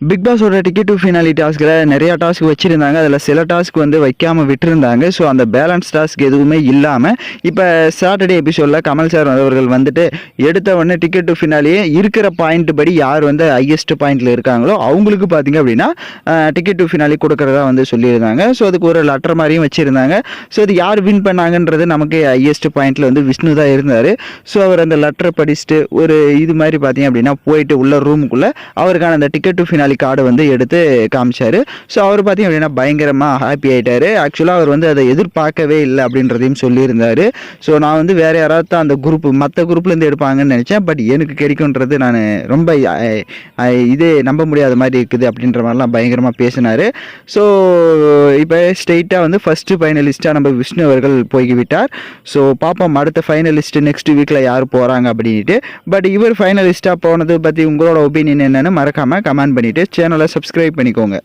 Big பாஸோட ticket to finale டாஸ்கில் நிறையா task வச்சுருந்தாங்க. அதில் சில டாஸ்க் வந்து வைக்காமல் விட்டுருந்தாங்க. ஸோ அந்த பேலன்ஸ் டாஸ்க் எதுவுமே இல்லாமல் இப்போ சாட்டர்டே எபிசோடில் கமல் சார் அவர்கள் வந்துட்டு எடுத்த உடனே டிக்கெட் டு ஃபினாலியே இருக்கிற பாயிண்ட் படி யார் வந்து ஹையஸ்ட் பாயிண்டில் இருக்காங்களோ அவங்களுக்கு பார்த்தீங்க அப்படின்னா டிக்கெட் டு ஃபினாலி கொடுக்குறதா வந்து சொல்லியிருந்தாங்க. ஸோ அதுக்கு ஒரு லெட்டர் மாதிரியும் வச்சுருந்தாங்க. ஸோ அது யார் வின் பண்ணாங்கன்றது நமக்கு ஹையஸ்ட் பாயிண்டில் வந்து விஷ்ணு தான் இருந்தார். ஸோ அவர் அந்த லெட்டரை படிச்சுட்டு ஒரு இது மாதிரி பார்த்தீங்க அப்படின்னா போயிட்டு உள்ள ரூமுக்குள்ளே அவருக்கான அந்த டிக்கெட் டு ஃபினாலி கார்டை வந்து எடுத்து காமிச்சாரு. ஸோ அவர் பார்த்தீங்க அப்படின்னா பயங்கரமாக ஹாப்பி ஆகிட்டாரு. ஆக்சுவலாக அவர் வந்து அதை எதிர்பார்க்கவே இல்லை அப்படின்றதையும் சொல்லியிருந்தாரு. ஸோ நான் வந்து வேறு யாராவது தான் அந்த மற்ற குரூப்லேருந்து எடுப்பாங்கன்னு நினச்சேன். பட் எனக்கு கிடைக்குன்றது நான் ரொம்ப இது நம்ப முடியாத மாதிரி இருக்குது அப்படின்ற மாதிரிலாம் பயங்கரமாக பேசினார். ஸோ இப்போ ஸ்ட்ரெயிட்டாக வந்து ஃபஸ்ட்டு ஃபைனலிஸ்ட்டாக நம்ம விஷ்ணு அவர்கள் போய்விட்டார். ஸோ பார்ப்போம் அடுத்த ஃபைனலிஸ்ட்டு நெக்ஸ்ட் வீக்கில் யார் போகிறாங்க அப்படின்ட்டு. பட் இவர் ஃபைனலிஸ்ட்டாக போனது பற்றி உங்களோட ஒப்பீனியன் என்னென்னு மறக்காமல் கமெண்ட் பண்ணிவிட்டு சேனலை சப்ஸ்கிரைப் பண்ணிக்கோங்க.